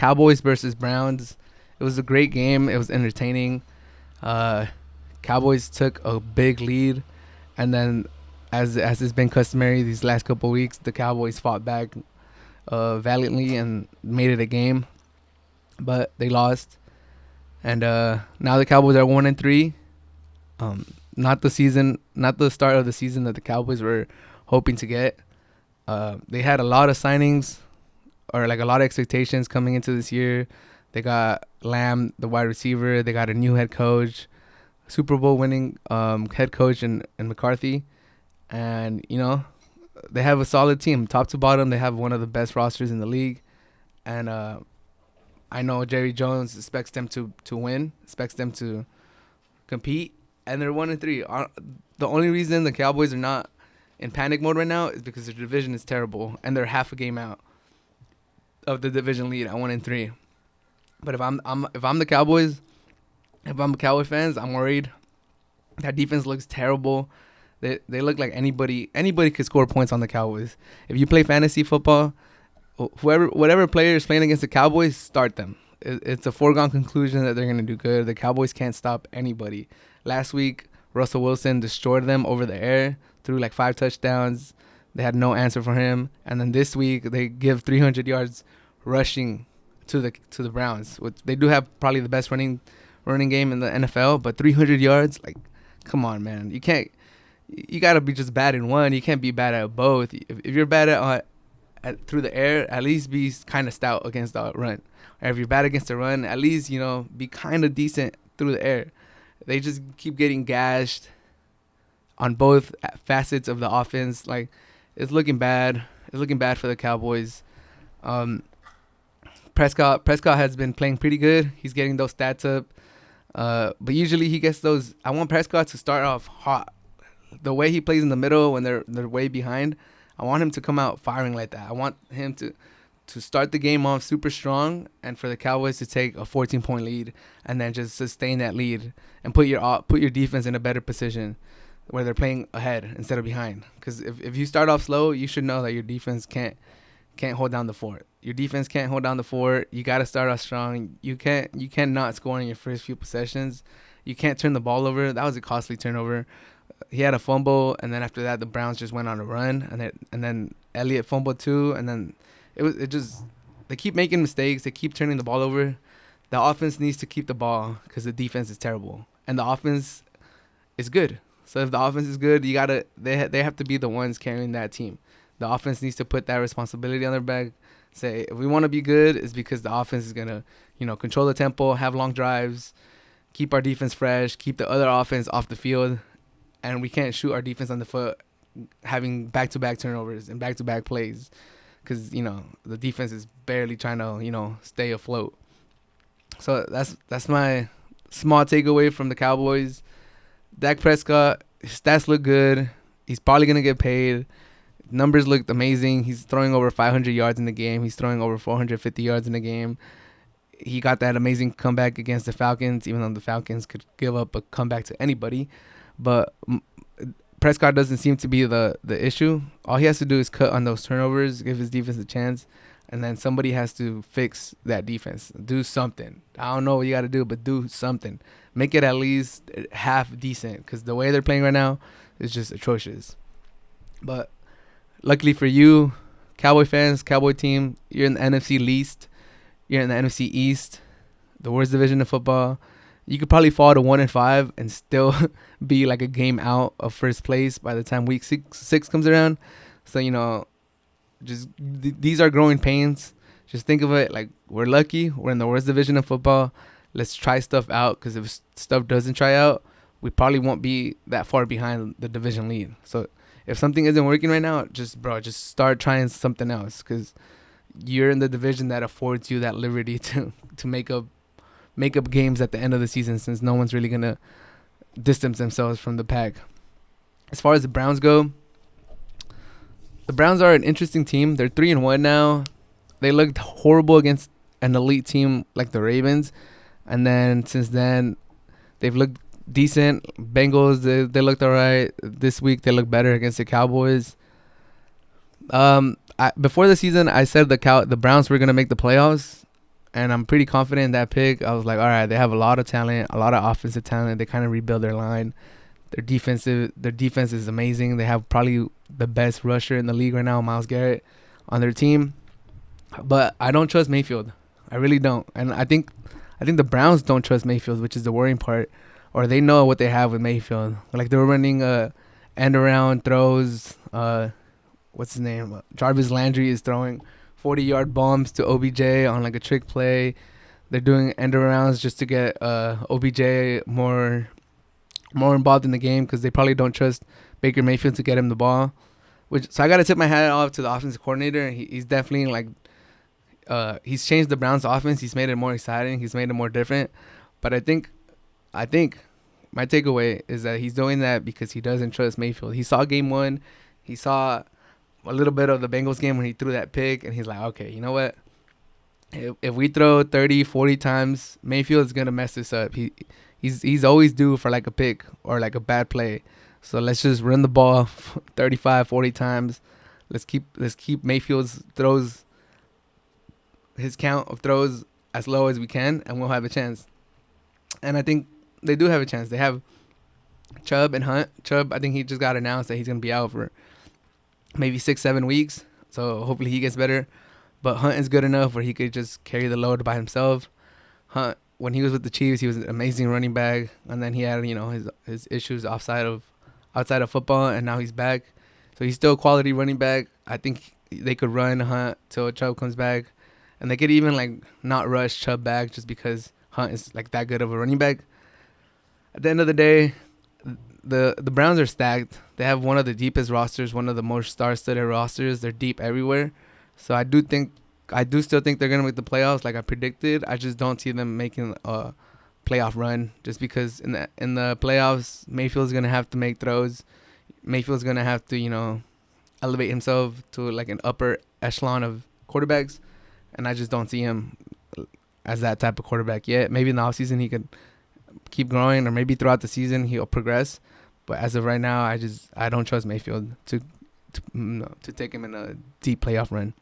Cowboys versus Browns. It was a great game. It was entertaining. Uh, Cowboys took a big lead, and then, as has been customary these last couple of weeks, the Cowboys fought back valiantly and made it a game, but they lost. And now the Cowboys are 1-3. Not the start of the season that the Cowboys were hoping to get. They had a lot of signings, or like a lot of expectations coming into this year. They got Lamb, the wide receiver. They got a new head coach, Super Bowl winning head coach in McCarthy. And, they have a solid team. Top to bottom, they have one of the best rosters in the league. And I know Jerry Jones expects them to win, expects them to compete. And they're 1-3. The only reason the Cowboys are not in panic mode right now is because their division is terrible. And they're half a game out of the division lead at 1-3. But if I'm the Cowboys, if I'm a Cowboy fans, I'm worried. That defense looks terrible. They look like anybody could score points on the Cowboys. If you play fantasy football, whatever player is playing against the Cowboys, start them. It's a foregone conclusion that they're going to do good. The Cowboys can't stop anybody. Last week, Russell Wilson destroyed them over the air, threw like 5 touchdowns. They had no answer for him. And then this week, they give 300 yards rushing to the Browns. They do have probably the best running game in the NFL, but 300 yards, like, come on, man. You got to be just bad in one. You can't be bad at both. If you're bad at through the air, at least be kind of stout against the run. Or if you're bad against the run, at least, be kind of decent through the air. They just keep getting gashed on both facets of the offense. Like, it's looking bad. It's looking bad for the Cowboys. Prescott has been playing pretty good. He's getting those stats up. But usually he gets those. I want Prescott to start off hot. The way he plays in the middle when they're way behind, I want him to come out firing like that. I want him to start the game off super strong, and for the Cowboys to take a 14-point lead and then just sustain that lead and put your defense in a better position where they're playing ahead instead of behind. Because if you start off slow, you should know that your defense can't hold down the fort. Your defense can't hold down the fort. You got to start off strong. You cannot score in your first few possessions. You can't turn the ball over. That was a costly turnover. He had a fumble, and then after that, the Browns just went on a run, and then Elliott fumbled too, and then they keep making mistakes. They keep turning the ball over. The offense needs to keep the ball because the defense is terrible, and the offense is good. So if the offense is good, they have to be the ones carrying that team. The offense needs to put that responsibility on their back. Say, if we want to be good, it's because the offense is gonna, control the tempo, have long drives, keep our defense fresh, keep the other offense off the field, and we can't shoot our defense on the foot, having back-to-back turnovers and back-to-back plays, because the defense is barely trying to stay afloat. So that's my small takeaway from the Cowboys. Dak Prescott, his stats look good. He's probably gonna get paid. Numbers looked amazing. He's throwing over 500 yards in the game. He's throwing over 450 yards in the game. He got that amazing comeback against the Falcons, even though the Falcons could give up a comeback to anybody. But Prescott doesn't seem to be the issue. All he has to do is cut on those turnovers, give his defense a chance, and then somebody has to fix that defense. Do something. I don't know what you got to do, but do something. Make it at least half decent, because the way they're playing right now is just atrocious. But luckily for you, Cowboy fans, Cowboy team, you're in the NFC least. You're in the NFC East, the worst division of football. You could probably fall to 1-5 and still be like a game out of first place by the time week six comes around. So, just these are growing pains. Just think of it like we're lucky. We're in the worst division of football. Let's try stuff out, because if stuff doesn't try out, we probably won't be that far behind the division lead. So if something isn't working right now, just start trying something else, because you're in the division that affords you that liberty to make up games at the end of the season, since no one's really gonna distance themselves from the pack. As far as the Browns go, the Browns are an interesting team. They're 3-1 now. They looked horrible against an elite team like the Ravens, and then since then they've looked decent. Bengals, they looked all right. This week they look better against the Cowboys. Before the season, I said the Browns were gonna make the playoffs, and I'm pretty confident in that pick. I was like, all right, they have a lot of talent, a lot of offensive talent. They kind of rebuild their line. Their defense is amazing. They have probably the best rusher in the league right now, Myles Garrett, on their team. But I don't trust Mayfield. I really don't. And I think the Browns don't trust Mayfield, which is the worrying part. Or they know what they have with Mayfield. Like they were running end around throws. What's his name? Jarvis Landry is throwing 40-yard bombs to OBJ on like a trick play. They're doing end arounds just to get OBJ more involved in the game because they probably don't trust Baker Mayfield to get him the ball. So I gotta tip my hat off to the offensive coordinator. He's definitely like he's changed the Browns' offense. He's made it more exciting. He's made it more different. But I think my takeaway is that he's doing that because he doesn't trust Mayfield. He saw game one. He saw a little bit of the Bengals game when he threw that pick, and he's like, okay, you know what? If we throw 30, 40 times, Mayfield's going to mess this up. He's always due for like a pick or like a bad play. So let's just run the ball 35, 40 times. Let's keep Mayfield's throws, his count of throws as low as we can, and we'll have a chance. And I think they do have a chance. They have Chubb and Hunt. Chubb, I think he just got announced that he's going to be out for maybe 6-7 weeks. So hopefully he gets better. But Hunt is good enough where he could just carry the load by himself. Hunt, when he was with the Chiefs, he was an amazing running back. And then he had, his issues outside of football, and now he's back. So he's still a quality running back. I think they could run Hunt till Chubb comes back. And they could even like not rush Chubb back just because Hunt is like that good of a running back. At the end of the day, the Browns are stacked. They have one of the deepest rosters, one of the most star-studded rosters. They're deep everywhere. So I do still think they're gonna make the playoffs, like I predicted. I just don't see them making a playoff run, just because in the playoffs, Mayfield's gonna have to make throws. Mayfield's gonna have to elevate himself to like an upper echelon of quarterbacks, and I just don't see him as that type of quarterback yet. Maybe in the offseason he could keep growing, or maybe throughout the season he'll progress. But as of right now, I don't trust Mayfield to take him in a deep playoff run.